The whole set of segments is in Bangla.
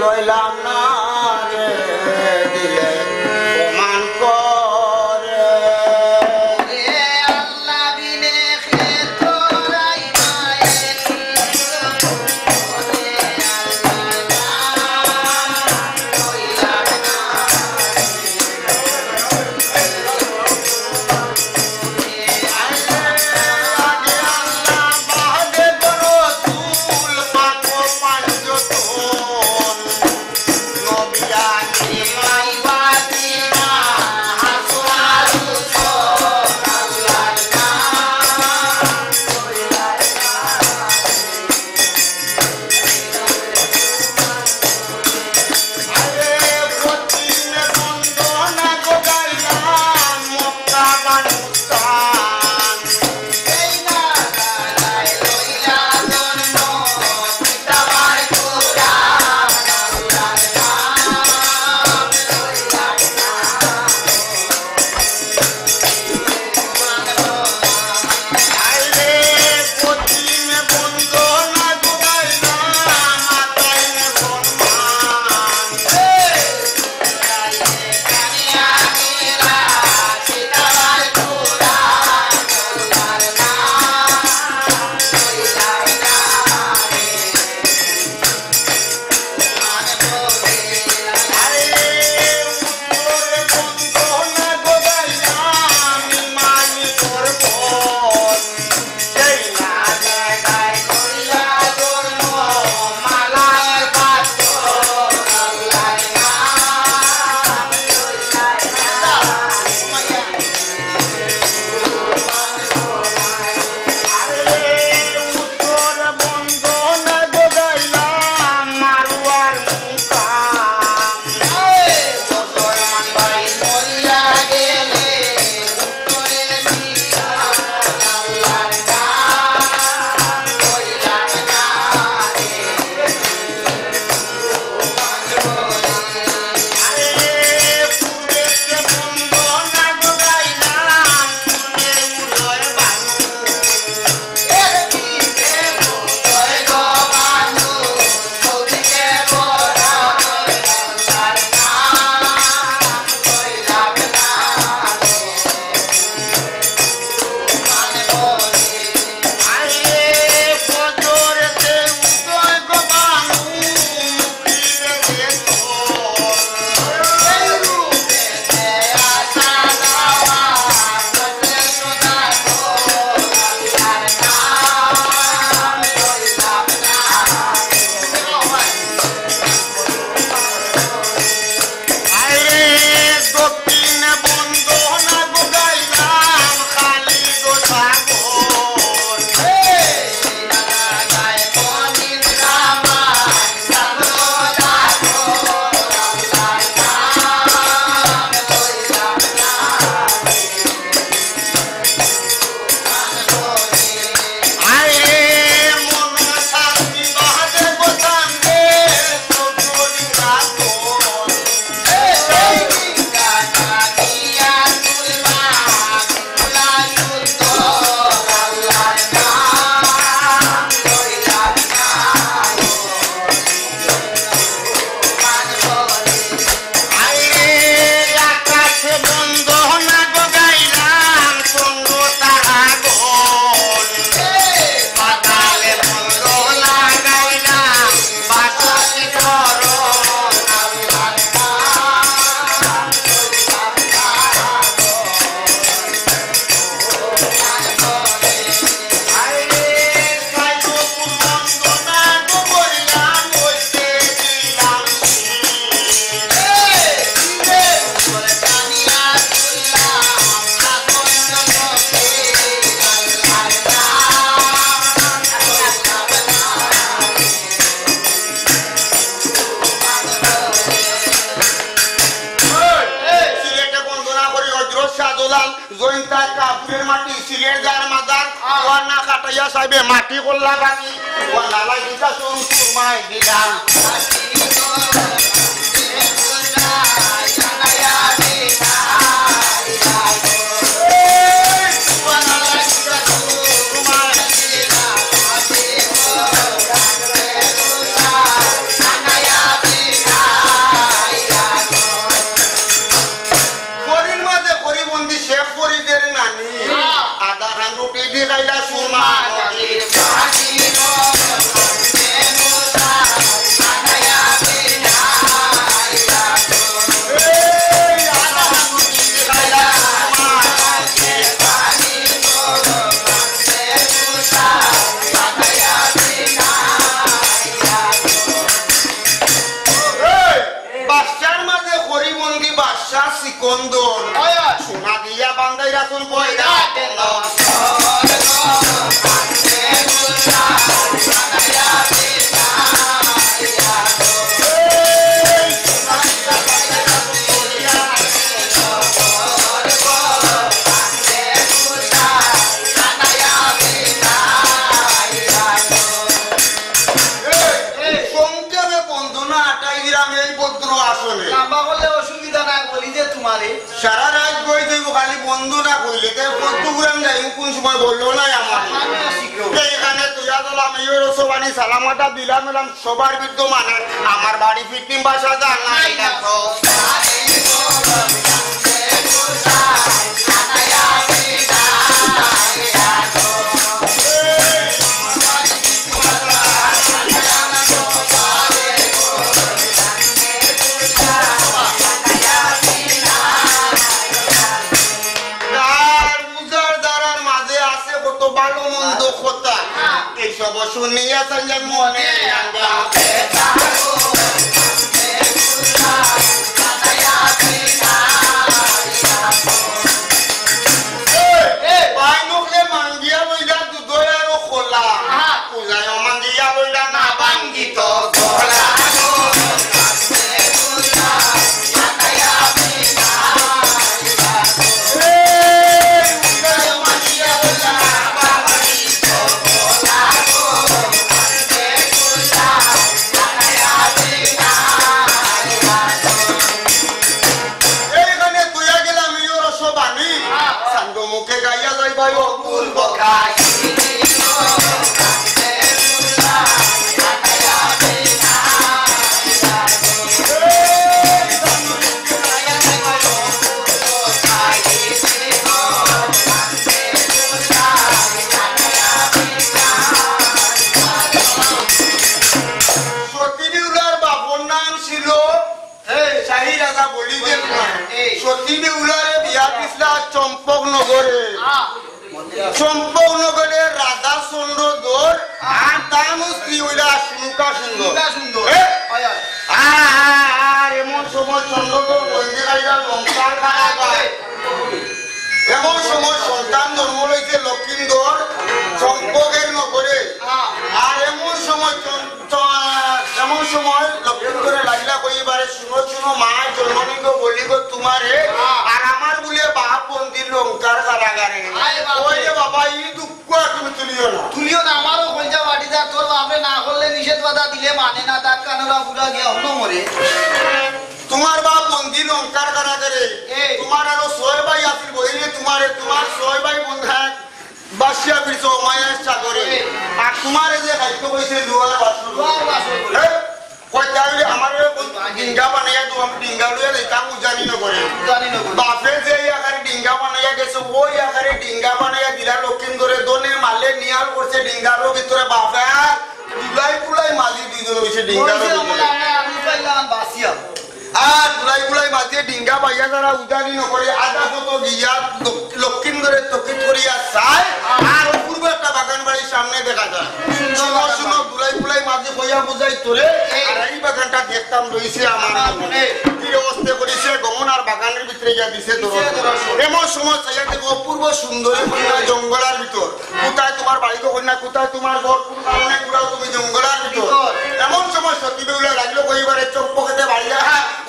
লইলাম না রে দিলে প্রমাণ করে আল্লাহ বিনে মাটি করলা বাকি লালাই দিতা সুরমাই দিলাম রাখুন পয়দা কেন সারা রাত বই দেব খালি বন্ধু না কইলে বন্ধু গুলাম যাই কোন সময় বললো না আমার এখানে তুইয়া দিলাম এই রসবানি সালামাটা দিলাম এলাম সবার বিরুদ্ধ মানে আমার বাড়ি ফিটিং বাসা জান নাই দেখো সব শুনিয়া সঞ্জয় মনে বাইনুকলে মাঙ্গিয়া লইলা দুধই আৰু খোলা পূজায় মাঙ্গিয়া লইলা না বাঙ্গিত গলা চম্পকনগরের রাধা চন্দ্র দোর আর তার স্ত্রী হইলা সুনুকা সুন্দর আর এমন সময় চন্দ্রদোর বৈদিকাইরা লঙ্কার খানা গায় এমন সময় সন্তান জন্ম লইছে লক্ষ্মীন্দর চম্পকের নগরে আর এমন সময় লক্ষ্মীন্দরে লাগিলা কইবারে শুনো শুনো মা জন্মনিক বলিব তোমারে আর আমার বলে বাপ বন্দির লঙ্কার কারাগারে ওরে বাবা এই দুঃখ তুমি তুলিও না আমারও কলজা বাড়িটা তোর বাপরে না করলে নিষেধ বাধা দিলে মানে না তার কানরা বুড়া গিয়া হলো মরে তোমার বাপ বন্দি লঙ্কার কারাগারে তোমার আরো 6 ভাই আছিল বইলে তোমার 6 ভাই বন্ধা বাসিয়া বিরছো মায়ের সাগরে আর তোমার যে খাইতে কইছে লোহার বাসন কই তাইলে আমারে ডিঙ্গা বানাইয়া তো আমি ডিঙ্গা লইয়া যাইতাম জানি না করে বাপে যে আকারে ডিঙ্গা বানাইয়া গেছে ওই আকারে ডিঙ্গা বানাইয়া দিলা লক্ষ্মীন্দরে দনে মালে নিয়াল করছে ডিঙ্গার ভিতরে বাপে দুলাই মাঝি দুইজন হইছে ডিঙ্গার ভিতরে বাসিয়া আর দুলাই মাঝে ডিঙ্গা বাইয়া যারা উদানি নকরে আধা কত গিয়া লক্ষ্মীন্দরে তকিত করিয়া চায় আর অপূর্ব একটা বাগান বাড়ির সামনে দেখা যায় শুনো দুলাই মাঝে বইয়া বুঝাই তোরে আর এই বাগানটা দেখতাম রইছে আমার মনে কি অবস্থা করেছে গমনার বাগানের ভিতরে যা দিছে এমন সময় চাইয়া দেখো অপূর্ব সুন্দরী কন্যা জঙ্গলার ভিতর কোথায় তোমার বাড়ি কন্যা কোথায় তোমার ঘর কোন কারণে পুরাও তুমি জঙ্গলার ভিতর এমন সময় সতী বেউলা লাগলো কইবারে চম্পকেতে বাড়িয়া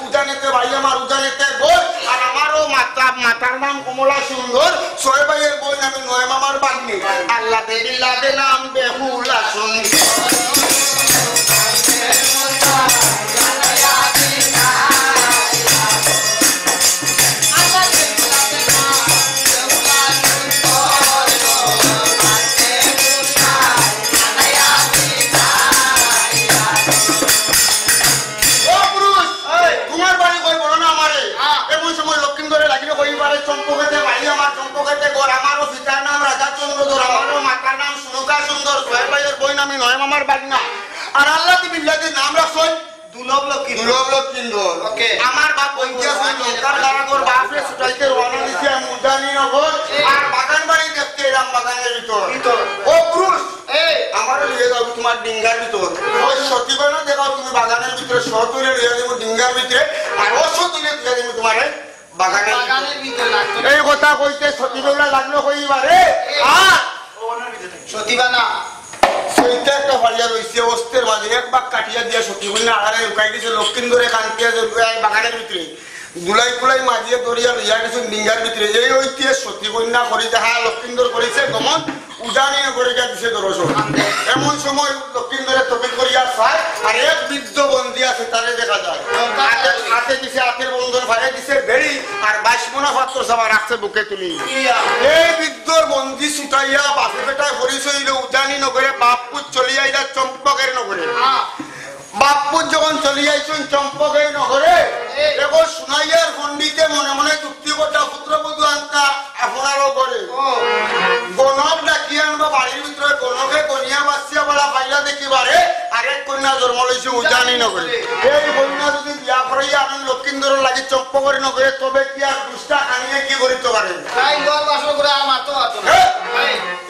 উজানেতে বাড়ি আমার উজানেতে বই আর আমারও মাতার নাম কমলা সুন্দর 6 ভাইয়ের বই নামে 9 মামার বাগনি আল্লাহ দেবিল্লাহ নাম বেহুলা সুন্দর চম্পকেতে বাড়ি আমার চম্পকেতে ঘর আমারও পিতার নাম রাজা চন্দ্রধর আমারও মাতার নাম সুনুকা সুন্দর 6 ভাইয়ের বই নামে 9 মামার বাগনা আর আল্লাহ বিল্লাহর নাম রাখছই দুলভ লক্ষ্মীন্দর ওকে আমার বাপ বইয়া লঙ্কার কারাগর বাপরে ছুটাইতে রওনা দিছে মুজানি নগর আর বাগান বাড়ি দেখতে এলাম বাগানের ভিতর ও পুরুষ আমার লিয়ে যাও তোমার ডিঙ্গার ভিতর ওই সতীবা না দেখাও তুমি বাগানের ভিতরে সতুলে লিয়ে দেব ডিঙ্গার ভিতরে আর ও সতুলে দিয়ে দেব তোমারে বাগানের ভিতরে লাগতো এই কথা কইতে সতী বেউলা লাগলো কইবারে আর সতীবা না সইতে একটা ফালিয়া রইছে অস্তের মাঝে এক বাক কাটিয়া দিয়া সতী কন্যা আড়ারে লুকাই দিছে লক্ষিন্দরে কান্তিয়া বাগানের ভিতরে দুলাই কুলাই মাঝিয়ে দরিয়া লইয়া গেছে ডিঙ্গার ভিতরে এই ঐতিহ্য সতী কন্যা করি দেখা লক্ষিন্দর করেছে গমন উজানি করে দিছে দর্শন এমন সময় লক্ষিন্দরে তপিল করিয়া চায় আর এক বৃদ্ধ বন্দী আছে তারে দেখা যায় হাতে দিছে হাতের বন্ধন ফাড়ে দিছে বেড়ি আর 22 মোনা পাত্র সাবা রাখছে বুকে তুলি এই বৃদ্ধর বন্দী ছুটাইয়া বাপে বেটা করিছিল উজানি নগরে বাপপুর চলিয়া আইলা চম্পকের নগরে বাপপুর যখন চলিয়া আইছেন চম্পকের নগরে এখন সুনাইয়ার পণ্ডিতে মনে মনে চুক্তি করতা পুত্রবধূ আনতা আপনারও করে গণক ডাকিয়ে আনবা বাড়ির ভিতরে গণকে কনিয়া বাচ্চা বলা পাইলা দেখিবারে আরেক কন্যা জন্ম লইছে উজানি নগরে এই কন্যা যদি বিয়া করাইয়া আনন্দ লক্ষিন্দর লাগি চম্পকের নগরে তবে কি আর দুষ্টা আনিয়ে কি করিতে পারে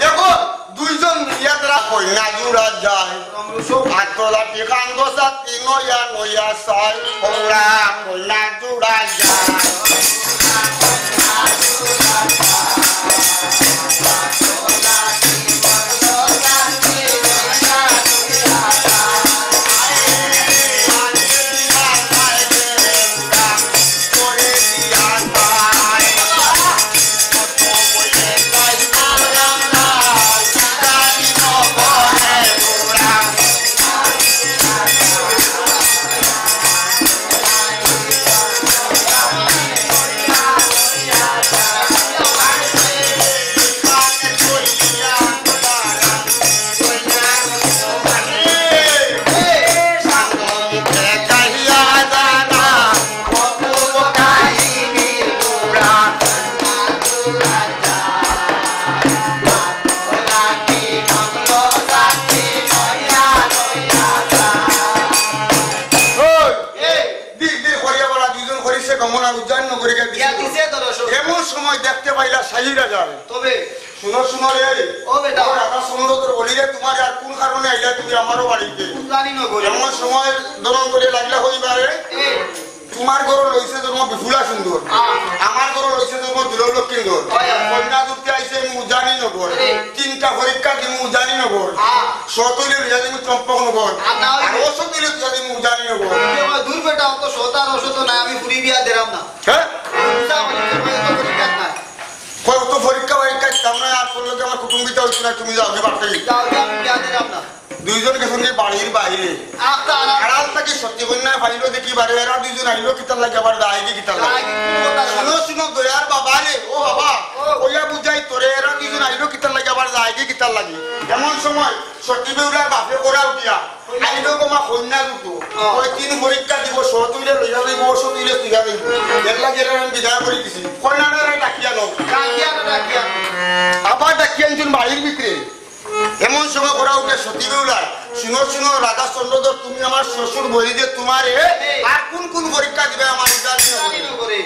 এখন দুইজন মিলিয়াতরা কন্যা জুড়া যায় আত্মলাটি কান্দ সাথী নয়া নয়া সাই ওরা কন্যা জুড়া যায় এমন সময় দেখতে পাইলা সাহিরা যাবে তবে শুনো শুনো রে ও বেটা রাধা সুন্দর বলি রে তোমার আর কোন কারণে আইলা তুমি আমারও বাড়িতে জানি না গো এমন সময় দরন করে লাগলা হইবারে তোমার ঘর লইছে জন্ম বিপুলা সুন্দর আমার ঘর লইছে জন্ম দুর্লক্ষিন্দর কন্যা দুটি আইছে মুজানি নগর তিনটা পরীক্ষা দিমু উজানি নগর সতইলে রিয়া দিমু চম্পক নগর আর ওসতইলে রিয়া দিমু উজানি নগর দূর বেটা তো সতার ওসত না আমি পুরি বিয়া দেরাম না হ্যাঁ কত পরীক্ষা সামনে আর করলে আমার কুটুম্বিতা হইছে না তুমি যাও বাড়তে যাও আমি বিয়া দেরাম না দুইজনকে সঙ্গে বাড়ির বাইরে আড়াল থেকে সত্যি কন্যা ভাইলো দেখি বাড়ি এরা দুইজন আইলো কিতার লাগে আবার দায়কে কিতার লাগে শুনো শুনো দয়ার বাবা রে ও বাবা ওইয়া বুঝাই তোরে এরা দুইজন আইলো কিতার লাগে আবার দায়কে কিতার লাগে এমন সময় সত্যি বেউলার বাপে করা উঠিয়া আইলো কমা কন্যা দুটো ওই তিন পরীক্ষা দিব সতুইলে লইয়া দিব সতুইলে তুইয়া দিব এর লাগে এরা আমি বিদায় করে দিছি কন্যাটা ডাকিয়া নো আবার ডাকিয়া একজন বাড়ির ভিতরে এমন সময় করা উঠে সতী বেউলা শুনো শুনো রাধা চন্দ্রধর তুমি আমার শ্বশুর বলি যে তোমারে আর কোন কোন পরীক্ষা দিবে আমার জানি করে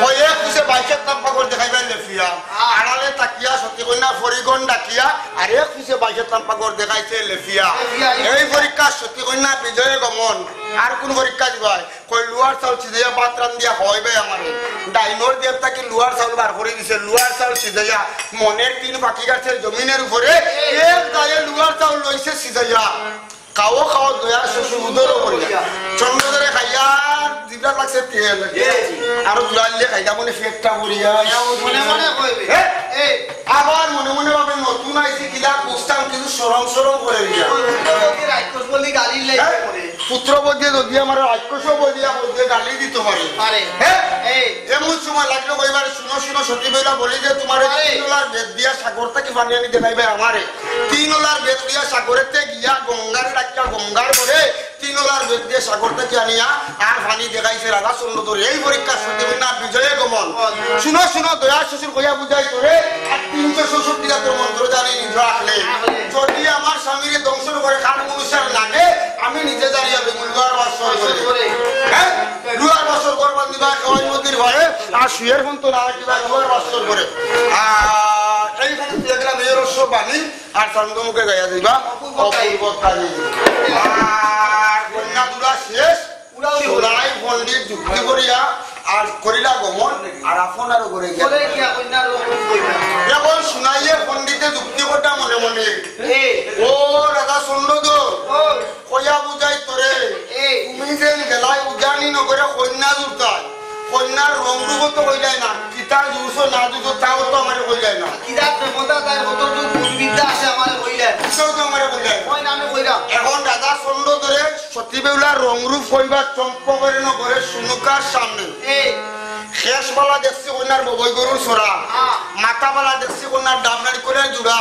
ওই এক পিছে বাইকের তাম্পাগর দেখাইবেন লেফিয়া আড়ালে তাকিয়া সতী কন্যা ফরিগন ডাকিয়া আর এক পিছে বাইকের তাম্পাগর দেখাইছে লেফিয়া এই পরীক্ষা সতী কন্যা বিজয় গমন আর কোন পরীক্ষা দিবাই কই লুয়ার চাউল সিজাইয়া পাত্রান দিয়া হইবে আমারে ডাইনোর দেবতাকে লুয়ার চাউল বার করে দিছে লুয়ার চাউল সিজাইয়া মনের তিন বাকি গাছের জমিনের উপরে এক দায়ে লুয়ার চাউল লইছে সিজাইয়া খাও খাও দয়া শ্বশুর উদর করিয়া চন্দ্রধরে খাইয়া জিভা লাগছে তেল আর দুলাইলে খাইতা মনে ফেটটা পড়িয়া মনে মনে কইবে আবার মনে মনে ভাবে নতুন আইছে কিলা কুস্তাম কিছু সরম সরম করে দিয়া রাক্ষস বলি গালি লাগে পড়ে পুত্রবধূ যদি আমার রাক্ষস বলিয়া বলতে গালি দিতে পারে এমন সময় লাগলো কইবারে শুনো শুনো সতী বেউলা বলি যে তোমার 3 ডলার বেদ দিয়া সাগর থেকে পানি আনি দেখাইবে আমারে 3 ডলার বেদ দিয়া সাগরেতে গিয়া গঙ্গার ডাক্কা গঙ্গার করে 3 ডলার বেদ দিয়া সাগর থেকে আনিয়া আর পানি দেখাইছে রাধা চন্দ্রধর এই পরীক্ষা সতী বেউলা বিজয়ে গমন শুনো শুনো দয়া শ্বশুর কইয়া বুঝাই তোরে আর 366 টা মন্ত্র জানি নিজ রাখলে যদি আমার স্বামীরে ধ্বংস করে খান অনুসার লাগে আমি নিজে জানি আমি মুলগার বছর করে হ্যাঁ লুয়ার বছর করবার দিবা কয় নদীর ঘরে আর শুয়ের ফোন তো না কিবা লুয়ার বছর করে আর এইখানে দেখলাম এই রস বাণী আর চন্দ্রমুখে গাইয়া দিবা অপূর্ব কালী আর কন্যা দুলা শেষ উড়াই পণ্ডিত যুক্তি করিয়া আর করিলা গমন আর আপনার ঘরে গিয়া এখন শুনাইয়ে পণ্ডিতে যুক্তি করতা মনে মনে ও রাজা চন্দ্র কয়া বুঝাই তোরে তুমি যে গেলাই উজানি নগরে কন্যা জুড়তাই কন্যার রং রূপ তো হয়ে যায় না কিতা জুড়ছো না জুড়ছো তাও তো আমার হয়ে যায় না এখন রাজা চন্দ্র ধরে সতী বেউলা রং রূপ কইবার চম্পকের নগরে সুনুকার সামনে শেষ বেলা দেখছি কন্যার ববই গরুর ছড়া মাথা বেলা দেখছি কন্যার ডাবনারি করে জুড়া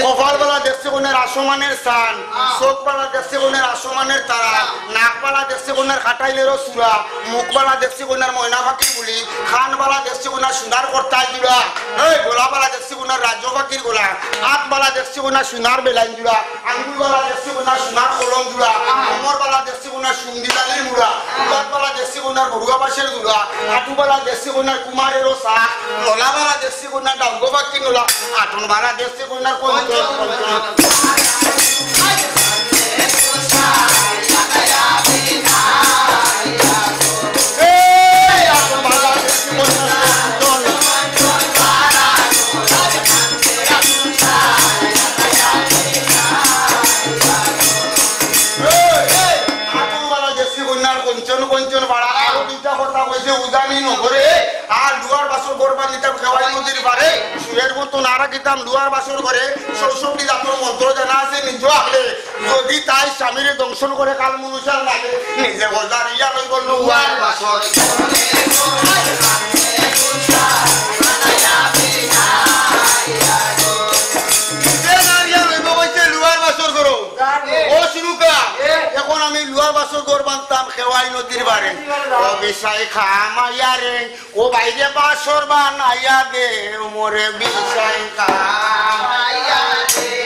কপাল বেলা দেখছি কন্যার আসমানের স্থান চোখ বেলা দেখছি কন্যার আসমানের তারা নাক বেলা দেখছি কন্যার খাটাইলেরও চূড়া মুখ বেলা দেখছি কন্যার ময়না পাখির গুলি খান বেলা দেখছি কন্যার সোনার কর্তাল জুড়া এই গোলা বেলা দেখছি কন্যার রাজ্য পাখির গোলা হাত বেলা দেখছি কন্যার সোনার বেলাইন জুড়া আঙ্গুল বেলা দেখছি কন্যার সোনার কলম জুড়া কোমর বেলা দেখছি কন্যার সুন্দিলালির মুড়া উলাত বেলা দেখছি কন্যার বড়ুয়া বাসের জুড়া আটু বেলা দেখছি কন্যার কুমারেরও শাক নলা বেলা দেখছি কন্যার ডাঙ্গ পাখি নোলা আটন বেলা দেখছি কন্যার যদি তাই স্বামীর দংশন করে কাল মনুষার লাগে নিজে গোজারিয়া লইব লুয়ার বাসর এখন আমি লুয়ার বাসর ঘর বানতাম খেওয়াই নদীর বারে ও বিষয় খামাইয়া রে ও বাইরে বাসর বানাইয়া দে মোরে বিষয় খামাইয়া রে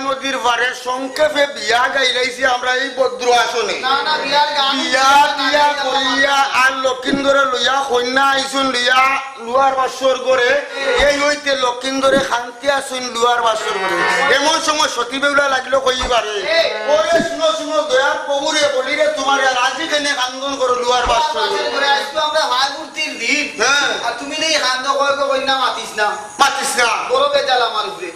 নদীর পারে সংক্ষেপে বিয়া গাইলাইছি আমরা এই ভদ্র আসনে বিয়া দিয়া করিয়া আর লক্ষিন্দরে লইয়া কন্যা আইসুন লইয়া লুয়ার বাসর করে এই হইতে লক্ষিন্দরে শান্তি আসুন লুয়ার বাসর করে এমন সময় সতী বেউলা লাগলো কইবারে ওরে শুনো শুনো দয়ার প্রভুরে বলি রে তোমার রাজি কেনে কান্দন করো লুয়ার বাসর করে আজকে আমরা ভাই মূর্তির দিন আর তুমি নেই কান্দন কই কইনা মাতিস না বড় বেজাল আমার উপরে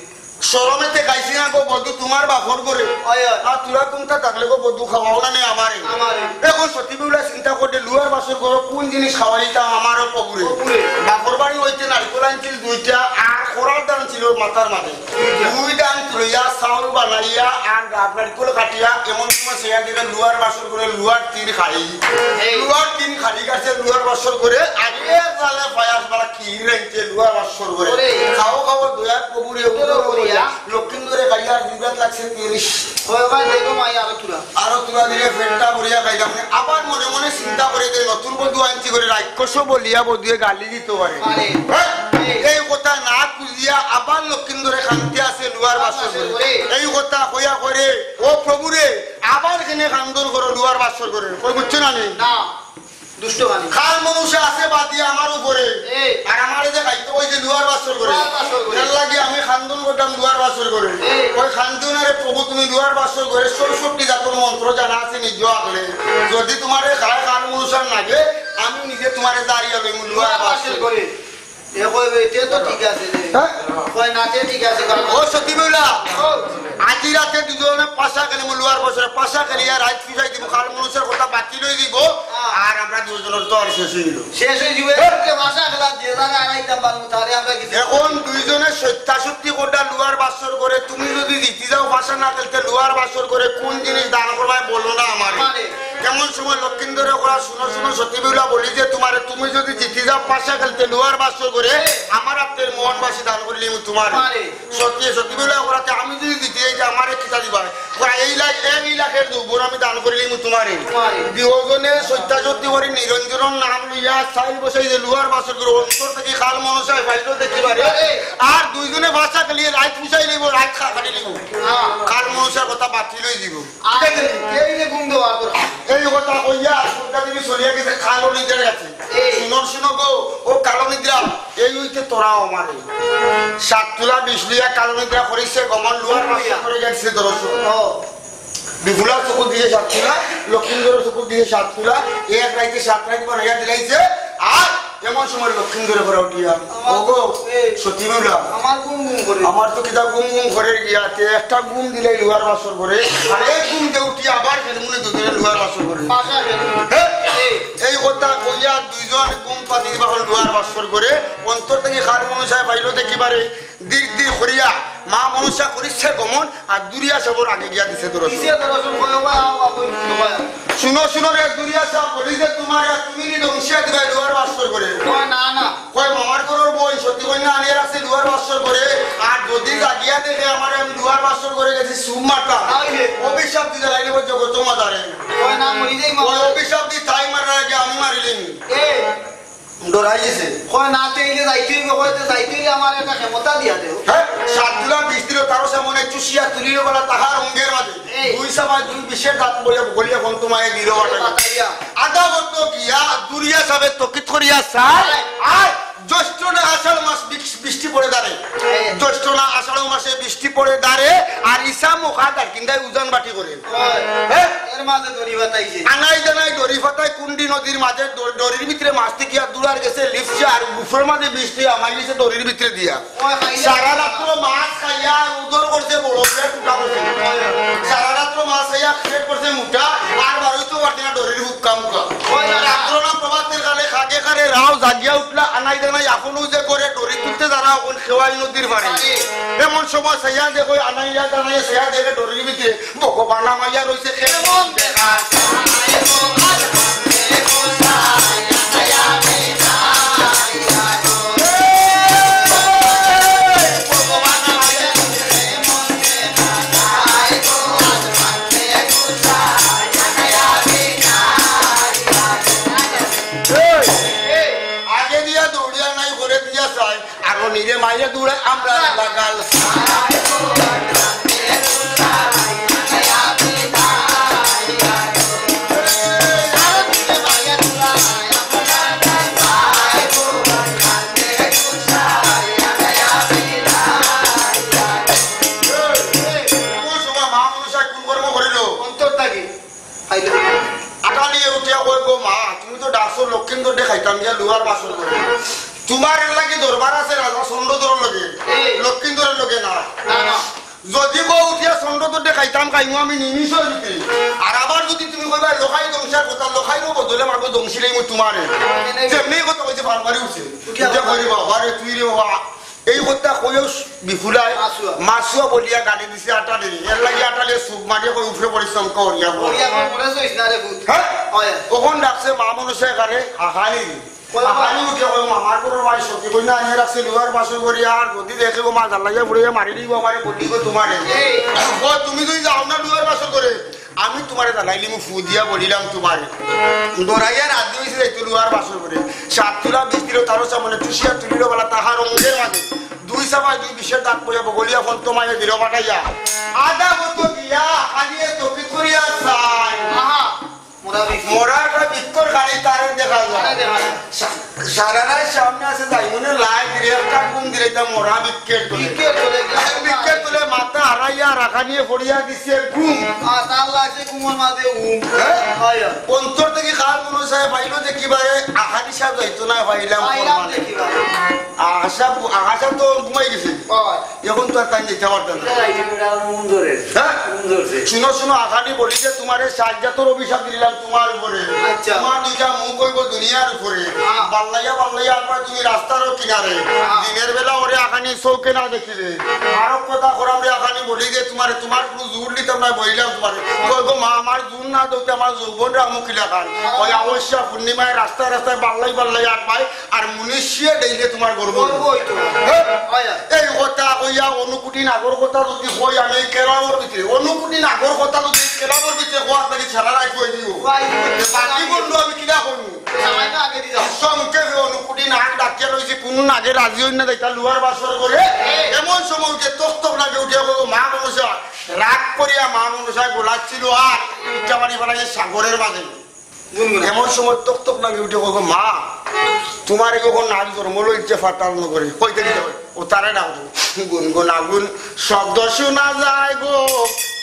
শরমেতে খাইছি না গো বধু তোমার বাপর করে আর তোরা কোনটা থাকলে গো বধু খাওয়াও না নেই আমারে এখন সতী বেউলা চিন্তা করতে লুয়ার বাসর করো কোন জিনিস খাওয়াইতাম আমারও পপুরে বাপর বাড়ি হইতে নারিকল আনছিল দুইটা আর খোরার দান ছিল মাথার মাঝে দুই দান লইয়া চাউল বানাইয়া আর নারিকল কাটিয়া এমন সময় সেয়া দিকে লুয়ার বাসর করে লুয়ার তিন খালি কাটছে লুয়ার বাসর করে আগে জালে পায়াস বালা কি রাইতে লুয়ার বাসর করে খাও খাও দয়ার প্রভুরে লক্ষিন্দরে গাইয়ার দুইবার লাগছে 30 আরো তুলা দিলে ফেলটা ভরিয়া গাইলাম আবার মনে মনে চিন্তা করে যে নতুন বধু আনছি করে রাক্ষস বলিয়া বধুয়ে গালি দিতে পারে এই কথা না খুঁজিয়া আবার লক্ষিন্দরে শান্তি আছে লুয়ার বাসর করে এই কথা কইয়া করে ও প্রভুরে আবার কেনে কান্দন করো লুয়ার বাসর করে কই বুঝছো না নি খাল মনুষ্য আছে বাদি আমার উপরে আর আমার যে খাইতে ওই যে লুয়ার বাসর করে এর লাগে আমি খান্দন করতাম লুয়ার বাসর করে ওই খান্দনের প্রভু তুমি লুয়ার বাসর করে ৬৬ জাতর মন্ত্র জানা আছে নিজ আগলে যদি তোমার খায় খাল মনুষ্য লাগে আমি নিজে তোমার দাঁড়িয়ে লই লুয়ার বাসর করে আজি রাতে দুজনে পাশা খেলি লুয়ার বছরে পাশা খেলিয়া রাত পিছাই দিব খাল মনুষ্যের কথা বাকি লই দিব আর আমরা দুজনের দর শেষ হয়ে যাব এখন দুইজনে ৭০ কোটা লুয়ার বাসর করে তুমি যদি জিতে যাও পাশা না খেলতে লুয়ার বাসর করে কোন জিনিস দান করবাই বলো না আমার কেমন সময় লক্ষিন্দরে করা শুনো শুনো সতী বেউলা বলি যে তোমার তুমি যদি জিতে যাও পাশা খেলতে লোহার বাসর করে আমার আপনার মোহনবাসী দান করলে তোমার সত্যি সত্যি বলে ওরাতে আমি যদি জিতে যাই আমার কিতা দিবা এই লাখের দুপুর আমি দান করলে তোমার দুজনে সত্যাসত্যি করে নিরঞ্জন নাম লইয়া চাই বসাই যে লোহার বাসর করে অন্তর থেকে খাল মনসায় ফাইলও দেখতে পারে আর দুইজনে ভাষা খেলিয়ে রাত পুষাই লিব রাত খালি লিব খাল মনসার কথা বাতিল হয়ে দিব এই কথা কইয়া সন্ধ্যা তুমি চলিয়া গেছে খালো নিদ্রা গেছে শুনো গো ও কালো নিদ্রা এই হইতে তোরা আমারে 7 তুলা 20 লিয়া কালো নিদ্রা করিছে গমন লোহার বাসর করে গেছে দর্শক বিপুলা চকুর দিয়ে 7 তুলা লক্ষ্মীন্দর চকুর দিয়ে 7 তুলা এক রাইতে 7 রাইতে বানাইয়া দিলাইছে আর এমন সময় লক্ষ্মীন্দরে করে উঠিয়া ওগো সত্যি বলা আমার তো কিতা গুম করে গিয়াতে একটা গুম দিলাই লোহার বাসর করে আর এক গুম দিয়ে উঠিয়া আবার মনে দুদিনে লোহার বাসর করে এই কথা কইয়া দুইজন গুম পাতি দিবা লোহার বাসর করে অন্তর থেকে খার মনুষায় পাইল দেখিবারে দিক দিক করিয়া মা মনুষা করিছে গমন আর দুরিয়া সবর আগে গিয়া দিছে শুনো রে দুরিয়া সব বলিছে তোমার তুমি নি দংশিয়া দিবা লোহার বাসর করে কয় মামার ঘরের বই সত্যি কন্যা আনিয়ে রাখছে লোহার বাসর করে আর যদি জাগিয়া দেখে আমার আমি লোহার বাসর করে গেছি সুমাটা অভিশাপ দিতে লাইলে জগত মাদারে অভিশাপ দি তাই মারার আগে আমি মারিলিম ডরাই গেছে কয় না তেইলে যাইতে আমার একটা ক্ষমতা দিয়া দেও হ্যাঁ 7 তুলা 20 দিল তার সামনে চুষিয়া তুলিল বলা তাহার অঙ্গের মাঝে দুই সমাজ দুই বিশেষ দাঁত বলিয়া কোন তোমায় দিল আদা বত গিয়া দুরিয়া সাবে তকিত করিয়া চাই আর জ্যৈষ্ঠ না আষাঢ় মাস বৃষ্টি পড়ে দাঁড়ে জ্যৈষ্ঠ না আষাঢ় মাসে বৃষ্টি পড়ে দাঁড়ে আর ইসা মুখা তার কিন্দায় উজান বাটি করে এর মাঝে দড়ি বাতাইছে আনাই জানাই দড়ি ফাটাই কুন্ডি নদীর মাঝে দড়ির ভিতরে মাছ থেকে দুলার গেছে লিফছে আর বুফের মাঝে বৃষ্টি আমার গেছে দড়ির ভিতরে দিয়া সারা রাত্র মাছ খাইয়া উদর করছে বড় প্লেট উঠা করছে সারা রাত্র মাছ খাইয়া প্লেট করছে মুঠা আর বারোই তো পারছে না দড়ির হুক্কা মুখা রাত্র না প্রভাতের কালে খাগে খারে রাও জাগিয়া উঠলা আনাই জানাই এখনো যে করে দড়ি তুলতে যারা এখন খেওয়াই নদীর পারে এমন সময় সাইয়া দেখো আনাইয়া জানাই সাইয়া দেখে দড়ির ভিতরে ভগবান আমাইয়া রয়েছে এমন দেখা নিজে মাইয়া দূরে আমরা লাগাল লক্ষ্মীন্দর দেখাইতাম গিয়া লোহার বাসর করে তোমার লাগে দরবার আছে রাজা চন্দ্রদর লগে লক্ষ্মীন্দরের লগে না যদি বউ উঠিয়া চন্দ্রদর দেখাইতাম কাইমু আমি নিমিষ দিতে আর আবার যদি তুমি কইবা লোকাই দংশার কথা লোকাইও বদলে মাগো দংশিলেই মই তোমারে যেমনি কথা কইছে বারবারই উঠছে উঠে করি বাবা রে তুই রে বাবা এই কথা কইও বিফুলাই মাসুয়া বলিয়া গালি দিছে আটা দেরি এর লাগি আটালে সুপ মারিয়া কই উঠে পরিশ্রম করিয়া হ্যাঁ কখন ডাকছে মা মনুষে কারে হাহানি হাহানি উঠে কই মামার কোনো ভাই সত্যি কই না আনিয়ে রাখছে লোহার বাসর করি আর যদি দেখে গো মা জ্বালাইয়া বুড়িয়া মারি দিব আমারে বলি গো তোমারে ও তুমি যদি যাও না লোহার বাসর করে আমি তোমারে জ্বালাইলি মু ফু দিয়া বলিলাম তোমারে দরাইয়া রাত দিয়েছি যাইতো লোহার বাসর করে 7 তুলা 20 দিল তারও সামনে চুষিয়া তুলিল বলা তাহার অঙ্গের মাঝে দুই সবাই দুই বিশের দাঁত পড়িয়া বগলিয়া ফোন তোমায় দিল পাঠাইয়া আদা মতো গিয়া আনিয়ে তকি করিয়া চাই মোরা একটা বিক্ষর গাড়ি তার দেখা যায় সারা রাত সামনে আছে যাই মনে লাই দিলে একটা ঘুম দিলে তা মোরা বিক্ষের তুলে মাথা হারাইয়া রাখা নিয়ে পড়িয়া দিচ্ছে ঘুম তার লাগছে ঘুমের মাঝে অন্তর থেকে খাল মনে সাহেব পাইলো দেখিবারে আহারি সাহেব যাইতো না পাইলাম আশা তো ঘুমাই গেছে এখন তো আর তাই যেতে পারতাম শুনো আখানি বলি যে তোমার সাজ্জাতর অভিশাপ দিলাম তোমার উপরে তোমার দুইটা মুখ হইব দুনিয়ার উপরে বাল্লাইয়া আপনার তুমি রাস্তারও কিনারে দিনের বেলা ওরে আখানি চৌকে না দেখিলে আরো কথা করাম রে আখানি বলি যে তোমার কোনো জোর দিতাম না বলিলাম তোমার গো মা আমার জোর না দৌতে আমার যৌবন রামুখিলা খান ওই অবশ্য পূর্ণিমায় রাস্তায় বাল্লাই আটবাই আর মুনিশিয়ে দেইলে তোমার গর্ব এই কথা কইয়া অনুকুটি নাগর কথা যদি কই আমি কেরামর ভিতরে অনুকুটি নাগর কথা যদি কেরামর ভিতরে কোয়া তাকে ছাড়া রাখি কই দিব বাকি বললো আমি কিনা করবো সংকে অনুকুটি নাগ ডাকিয়া রয়েছে কোন নাগে রাজি হই না দেখা লুয়ার বাসর করে এমন সময় উঠে তস্তক নাগে উঠে মা মনসা রাগ করিয়া মা মনসায় গোলাচ্ছিল আর ইটাবাড়ি বাড়াই সাগরের মাঝে এমন সময় তক নাগে উঠে বলবো মা তোমার কখন নাচ জন্ম ইচ্ছে ফাটাল করে কইতে দিতে হবে ও তারে ডাকবো গুনগুন আগুন শব্দ শোনা যায় গো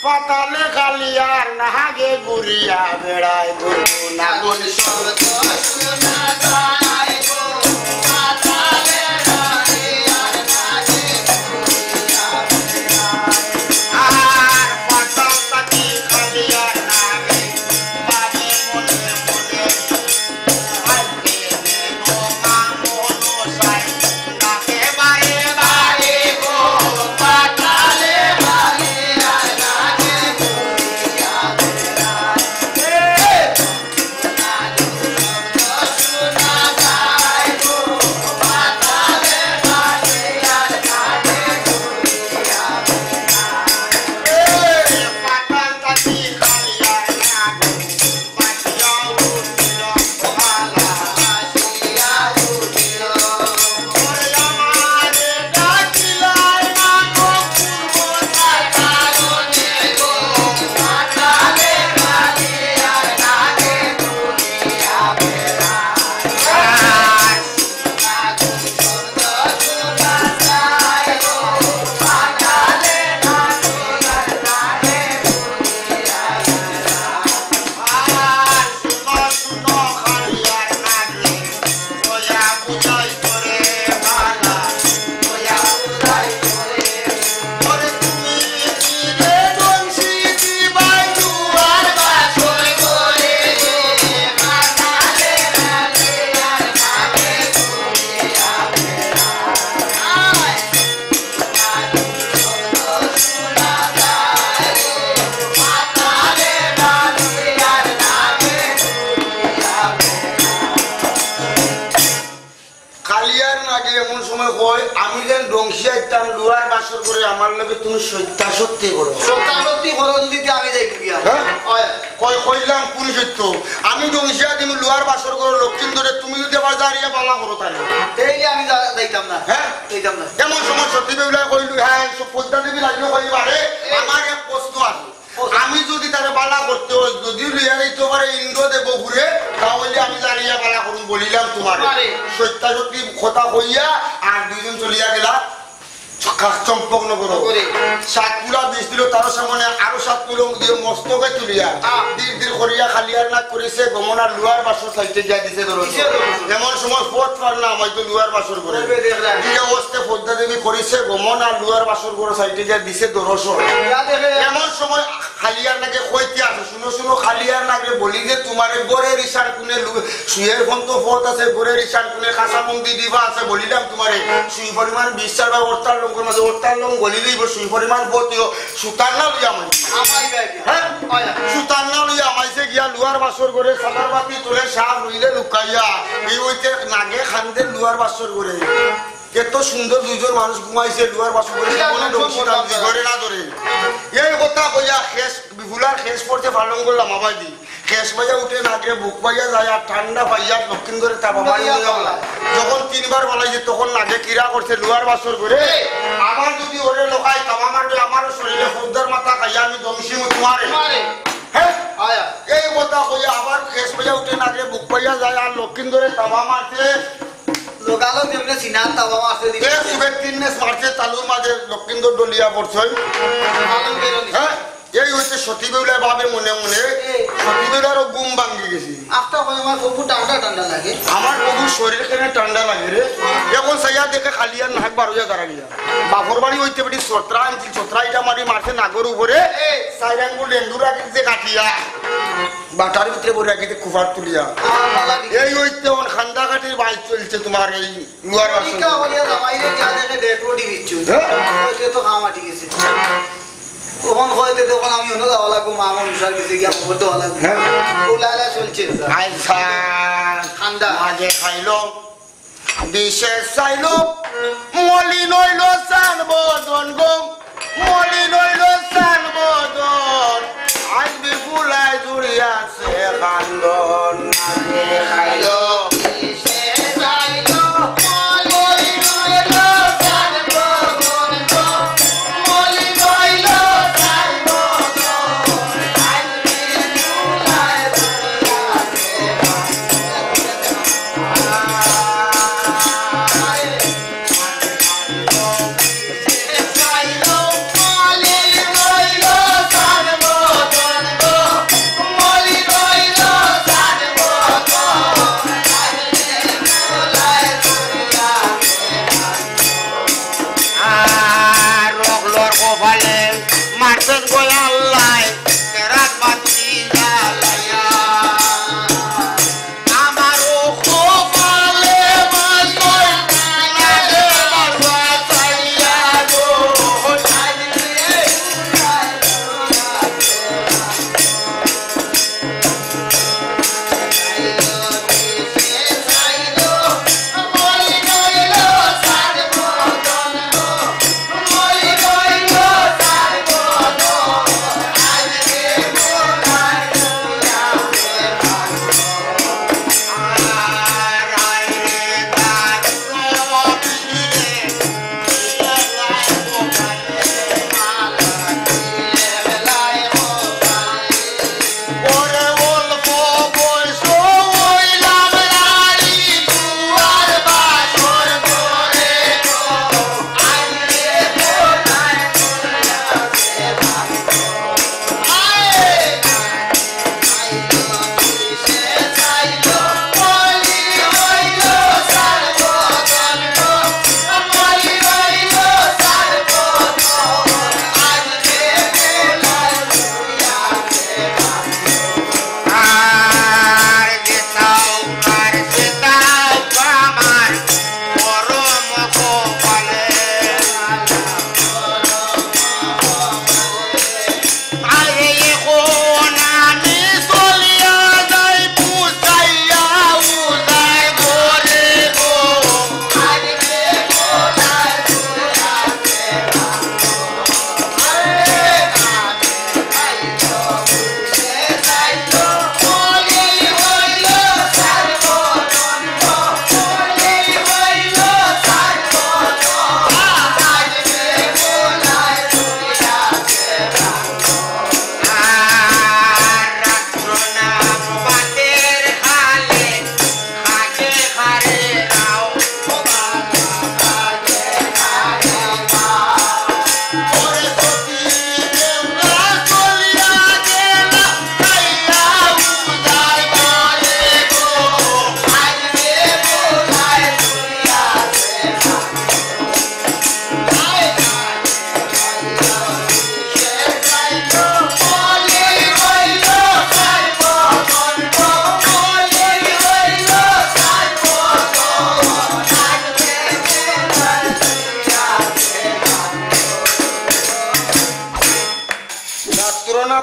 পাতালে খালি আর নাহাগে ঘুরিয়া বেড়ায় গুনগুন আগুন শব্দ শোনা যায় গো পাতালে খালি আর নাহাগে ঘুরিয়া বেড়ায় আর পাতাল তাকি খালি আর নাহাগে বাবে মনে মনে আমার লগে তুমি সত্যি করো সত্যি করন দিতে আমি যাই গিয়া কইলাম কোন সত্য আমি ডংসিয়া দিমু লোয়ার বাসর করো লক্ষিণ ধরে তুমি যদি আবার দাঁড়িয়ে বালা করো তাহলে এই আমি যাইতাম না হ্যাঁ যাইতাম না এমন সময় সত্যি বেউলা কইলু হ্যাঁ পদ্মা দেবী লাগলো কইবারে আমার এক প্রশ্ন আছে আমি যদি তারে বালা করতে হয় যদি লিয়া যাইতে পারে ইন্দ্র দেব ঘুরে তাহলে আমি দাঁড়িয়ে বালা করুন বলিলাম তোমার সত্যি কথা কইয়া আর দুইজন চলিয়া গেলা চম্পগ্ন করো 7 কিলো 20 কিলো তার সামনে আরো 7 কিলো দিয়ে মস্তকে তুলিয়া ধীর করিয়া খালিয়ার না করেছে গমনার লোয়ার বাসর সাইতে যা দিছে ধরো এমন সময় পথ পার না হয়তো লোয়ার বাসর করে এই অবস্থা পদ্মা দেবী করেছে গমনার লোয়ার বাসর করে সাইতে যা দিছে দরস এমন সময় খালিয়ার নাকে কইতে আছে শুনো খালিয়ার নাকে বলি যে তোমার গোরের ইশার কোনে সুয়ের ফন্ত পথ আছে গোরের ইশার কোনে খাসা মন্দির দিবা আছে বলিলাম তোমারে সুই পরিমাণ বিশ্বাস বা অর্থাৎ লঙ্কর মাঝে ওরতার লং গলি লইব সুই পরিমাণ বতিও সুতার না লইয়া মাই হ্যাঁ সুতার না লইয়া মাইছে গিয়া লুয়ার বাসর করে সাদার বাতি তোলে সাপ রইলে লুকাইয়া এই ওইতে নাগে খান্দে লুয়ার বাসর করে কত সুন্দর দুইজন মানুষ ঘুমাইছে লুয়ার বাসর করে মনে ডংসিতাম ঘরে না ধরে এই কথা কইয়া খেস বিহুলার খেস পড়তে পালন করলাম আবাদি খেস বাজা উঠে নাকে বুক পাইয়া যায় আর ঠান্ডা পাইয়া দক্ষিণ ধরে তাপা যখন 3 বার বলাইছে তখন নাকে কিরা করছে লুয়ার বাসর করে আমার যদি ওরে লোকাই তামা মারবে আমার শরীরে ফুদ্দার মাথা খাইয়া আমি দমসি তোমারে হ্যাঁ এই কথা কইয়া আবার খেস বাজা উঠে নাকে বুক পাইয়া যায় আর দক্ষিণ ধরে তাপা মারছে লোকালো তেমনে সিনার তাওয়া মারছে দিছে সুবের তিননেস মারছে তালুর মাঝে দক্ষিণ ধর ডলিয়া পড়ছে হ্যাঁ এই হচ্ছে সতী বেউলার ভাবে মনে মনে সতী বেউলারও ঘুম ভাঙ্গি গেছি আফটা কই আমার খুব ঠান্ডা লাগে আমার বহু শরীর কেনে ঠান্ডা লাগে রে এখন সাইয়া দেখে খালি আর নাক বার হইয়া দাঁড়ালিয়া বাপর বাড়ি হইতে বেটি ছত্রা আনছি ছত্রাইটা মারি মারছে নাগর উপরে সাইরাঙ্গুল ডেঙ্গুর আগে যে কাটিয়া বাটার ভিতরে বলে রাখিতে কুফার তুলিয়া এই হইতে খান্দা মাটির বাইক চলছে তোমার এই লুয়ার পরীক্ষা হলিয়া জামাইলে দিয়া দেখে ডেড বডি বিচ্ছু হইতে তো খাওয়া ঠিক আছে তখন হইতে তখন আমি হলো যাওয়া লাগবো মা মনুষার কাছে গিয়া খবর দেওয়া লাগবো ওলালা চলছে আইসা ঠান্ডা মাঝে খাইলো বিশেষ চাইলো মলি নইল সান বদন গো মলি নইল সান বদন আজ বিপুলাই জুড়িয়াছে কান্দন মাঝে খাইলো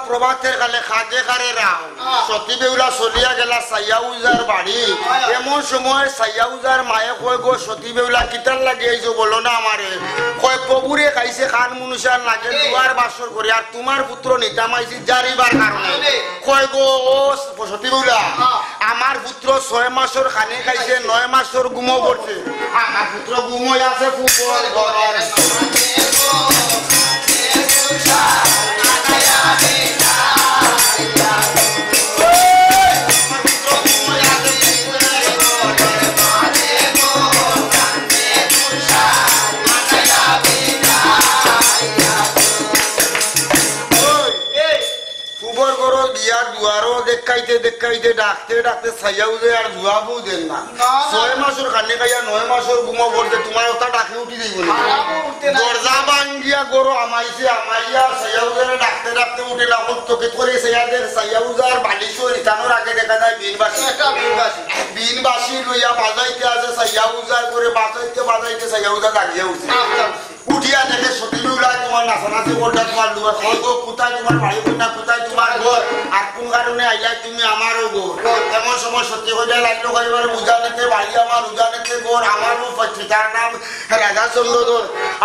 প্রভাতের কালে খাজে খারে রাও সতী বেউলা চলিয়া গেলা সাইয়া উজার বাড়ি এমন সময় সাইয়া উজার মায়ে কয় গো সতী বেউলা কিতার লাগে এই যে বলো না আমারে কয় প্রভুরে খাইছে খান মনুষার লাগে দুয়ার বাসর করে আর তোমার পুত্র নিতামাইছি জারিবার কারণে কয় গো ও সতী বেউলা আমার পুত্র 6 মাসের খানে খাইছে 9 মাসের গুমো করছে আমার পুত্র গুমোই আছে ফুপর ঘরের দেখাইতে ডাকতে ডাকতে ছাইয়া উঠে আর জুয়াবো দেন না 6 মাসের খানে খাইয়া 9 মাসের গুমো করতে তোমার ওটা ডাকে উঠি যাইব না দরজা ভাঙ্গিয়া গরো আমাইছে আমাইয়া ছাইয়া উঠে ডাকতে ডাকতে উঠে লাভত তোকে করে ছাইয়াদের ছাইয়া উজার বালিশ রিটানোর আগে দেখা যায় বিনবাসী বিনবাসী ইয়া বাজাইতে আছে সাইয়া উজার করে বাজাইতে সাইয়া উজা দাঁড়িয়ে উঠছে উঠিয়া দেখে সতী বেউলাই তোমার নাচানাচি করতে তোমার দুয়ার হয়তো কোথায় তোমার ভাই বোনা কোথায় তোমার ঘর আর কোন কারণে আইলাই তুমি আমারও ঘর এমন সময় সত্যি হইয়া লাগলো এবার উজানেতে বাড়ি আমার উজানেতে ঘর আমারও পিতার নাম রাধাচন্দ্র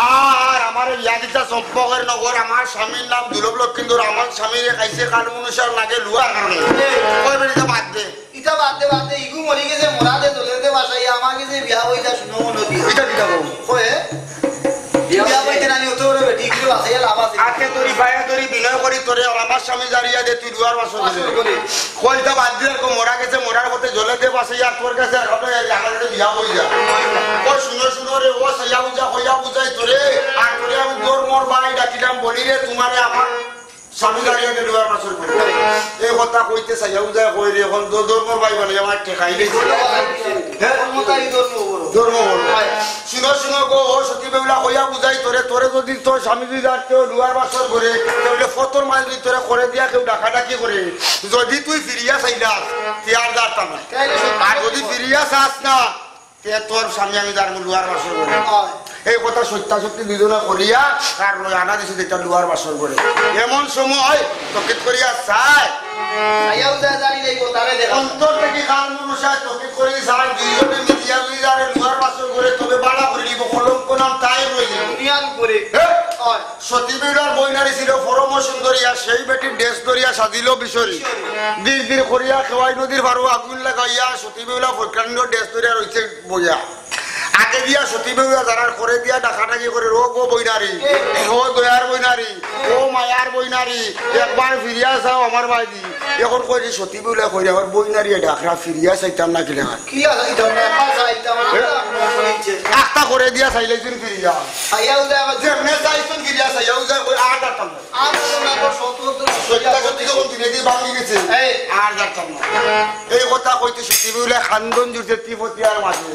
আর আমার ইয়াদিতা চম্পকের নগর আমার স্বামীর নাম দুর্লভ লক্ষিন্দর আমার স্বামীর খাইছে কাল মনুষ্যার লাগে লুয়ার কারণে কই বেরিতে বাদ দে ইটা বাদে বাদে ইগু মরি গেছে মোরাদে দলেতে বাসাই আমাকে যে বিয়া হইতা শুনো নদী এটা দিটা বউ কয়ে বিয়া হইতে নানি ওতো রে বেটি কি বাসাই লাভ আছে আকে তোরি ভাইয়া তোরি বিনয় করি তোরে আমার স্বামী জারিয়া দে তুই দুয়ার বাসো করে কইতা বাদ দিয়ে কো মোরা গেছে মোরার মতে জলে দে বাসাই আর তোর কাছে হবে আমাদের বিয়া হই যা ও শুনো রে ও সাইয়া বুঝা হইয়া বুঝাই তোরে আর তোরে আমি তোর মোর ভাই ডাকিলাম বলি রে তোমারে আমার স্বামী জারিয়া দে দুয়ার বাসো করে এই কথা কইতে সাইয়া বুঝা কই রে এখন তোর মোর ভাই বলে আমার ঠেকাই দিছে হ্যাঁ মতাই ধর্ম বল শুনো গো ও সতী বেউলা হইয়া বুঝাই তোরে যদি তোর স্বামী যদি যাতে দুয়ার বাসর করে তাহলে ফতর মাইল যদি তোরে করে দিয়া কেউ ডাকাডাকি করে যদি তুই ফিরিয়া চাইলাস তে আর যাতাম না আর যদি ফিরিয়া চাস না তে তোর স্বামী আমি যার দুয়ার বাসর করে এই কথা সত্যি দুজনে করিয়া আর আনা দিছে যেটা দুয়ার বাসর করে এমন সময় তকিত করিয়া চাই আইয়াও যা জানি নাই কোতারে দেখো অন্তর থেকে কাল মনুষ্য তকিত করি চাই দুজনে মিলিয়া মিলিয়ারে দুয়ার বাসর করে তবে বাড়া করে দিব কলঙ্ক নাম তাই রইল দুনিয়ার উপরে সতী বেউলার বইনারি ছিল পরম সুন্দরিয়া সেই বেটির ড্রেস ধরিয়া সাজিল বিশরী দির করিয়া খেওয়াই নদীর ভারো আগুন লাগাইয়া সতী বেউলা প্রকাণ্ড ড্রেস ধরিয়া রয়েছে বইয়া আগে দিয়া সতী বেউলা যারার করে দিয়া ডাকাডাকি করে ও গো বইনারি ও দয়ার বইনারি ও মায়ার বইনারি একবার ফিরিয়া যাও আমার মাইদি এখন কই সতী বেউলা কই আমার বইনারি ডাকরা ফিরিয়া চাইতাম না কিনা কি আছে এটা না চাইতাম না আস্তা করে দিয়া চাইলেছিন ফিরিয়া আইয়াও যা যেমনে চাইছুন ফিরিয়া চাইয়াও যা কই আর ডাকতাম না আর না তো সত্য সত্যি যখন দিনে দিয়ে ভাঙি গেছে আর ডাকতাম না এই কথা কইতে সতী বেউলা খান্দন জুড়ছে তিপতি আর মাঝে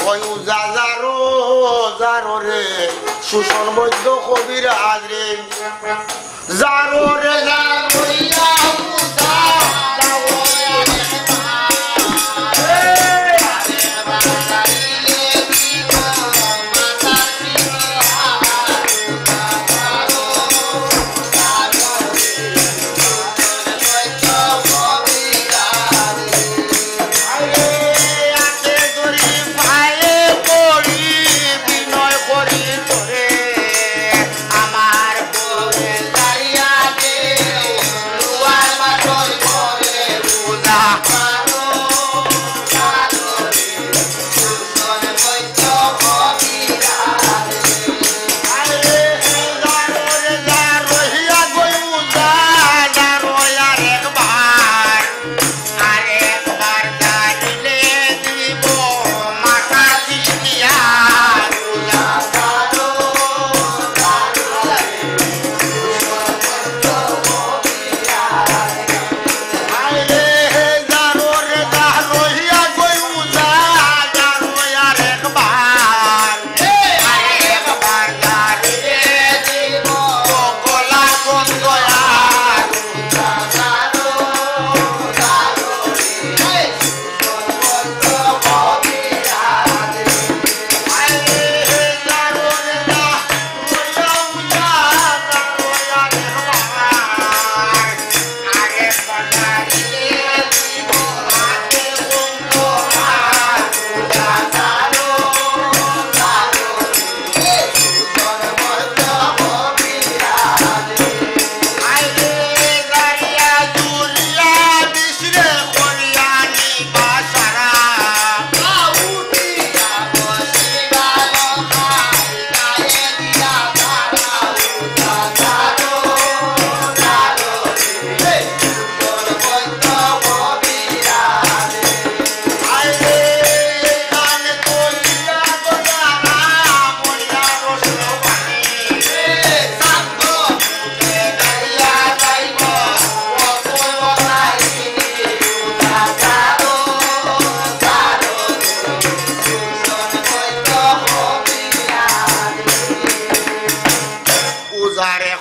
ওই যারো রে সুশন বৈদ্য কবির আজরে যারো রে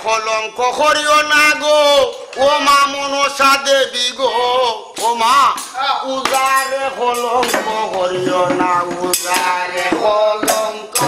কলঙ্ক করিও না গো ও মা মনসা দেবী গো ও মা উজারে কলঙ্ক করিও না উজারে কলঙ্ক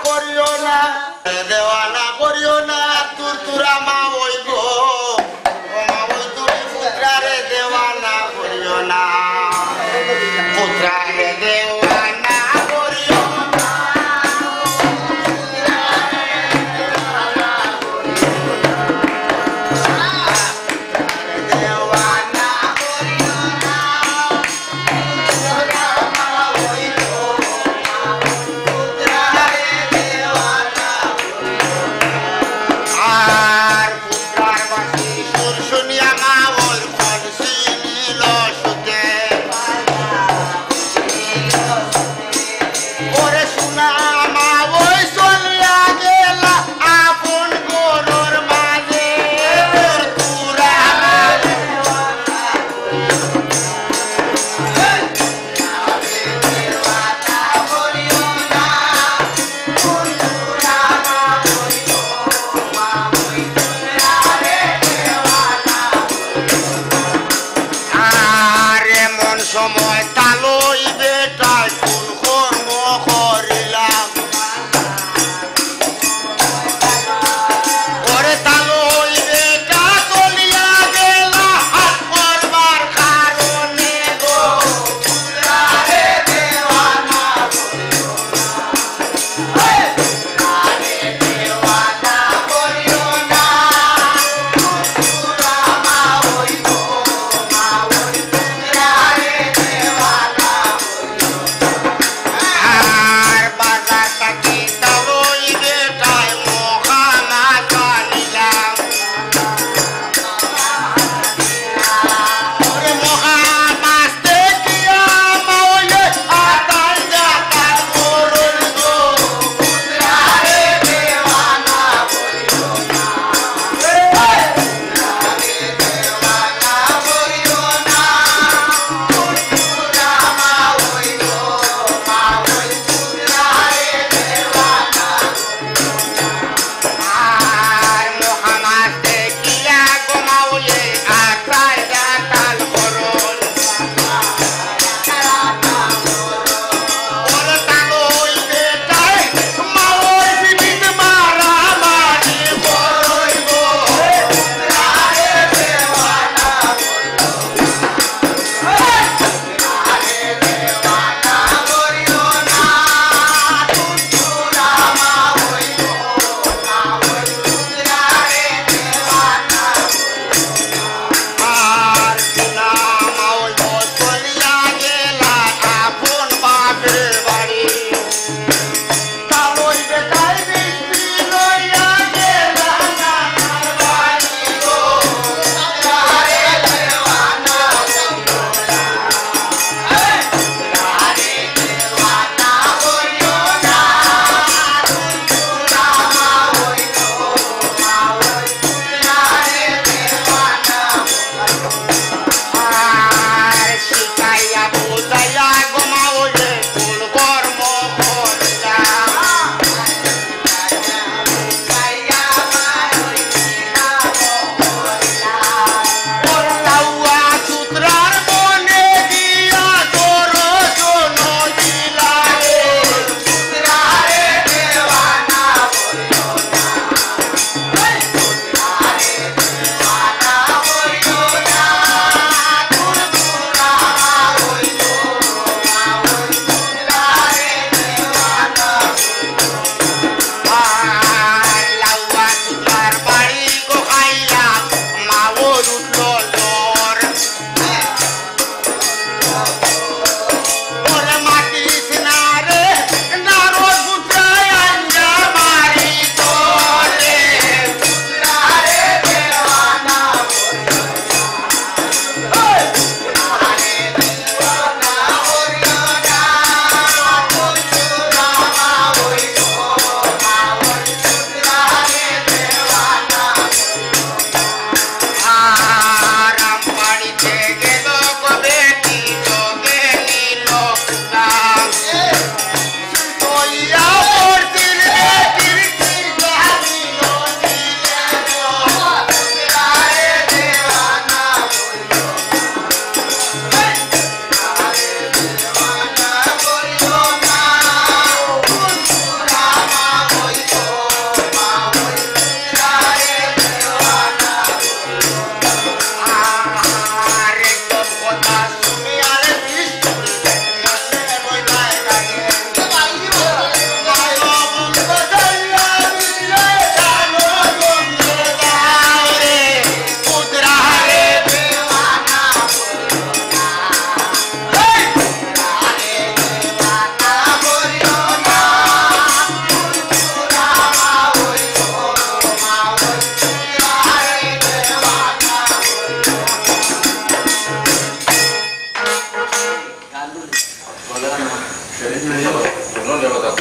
করিও দেওয়ানা করিও না তুর তুরা মা ওই গো মা ওই তুমি পুত্রারে দেওয়ানা করিও না দেওয়ানা করিও না পুত্রারে দেওয়ানা আর পুত্রার বাসি সুর শুনিয়া মা ওর খলসি নীল সুতে ওরে শোনা মা ওই চলিয়া গেলা আপন গরুর মাঝে তুরা আর এমন সময় তালই বেটায় কোন কর্ম করিলাম ওরে তালই বেটা চলিয়া গেলা হাত করবার কারণে গো পুত্রারে দেওয়ানা করিও না পুত্রা মা হইব মা ওই পুত্রারে দেওয়ানা আর বাজার থাকি তালই বেটায় মহানা জানিলাম ওরে মহামাস দেখিয়া মাওলে আতাল জাতাল করুন গো পুত্রারে দেওয়ানা করিও না পুত্রারে দেওয়ানা করিও না পুত্রা মা হইব মা ওই পুত্রারে দেওয়ানা আর মহামাস দেখিয়া গো মাওলে আতাল জাতাল করুন ওরে তালই বেটায় মাওই বিবিধ মারামারি করই গো পুত্রারে দেওয়ানা করিও না পুত্রা মা হইব মা ওই পুত্রারে দেওয়ানা আর কিনা মাওই চলিয়া গেলা আপন বাপের বাড়ি তালই বেটায় মিষ্টি লইয়া গেলা নানার বাড়ি গো পুত্রারে দেওয়ানা পুত্রারে দেওয়ানা করিও না পুত্রা মা হইব মা ওই পুত্রারে দেওয়ানা আর শিখাইয়া বুঝাইয়া গো মাওলে কোন কর্ম করিলাম ওর লাউয়া সূত্রার মনে দিয়া তোর জন দিলা রে পুত্রারে দেওয়ানা করিও না পুত্রারে দেওয়ানা করিও না পুত্রা মা হইব ধন্যবাদ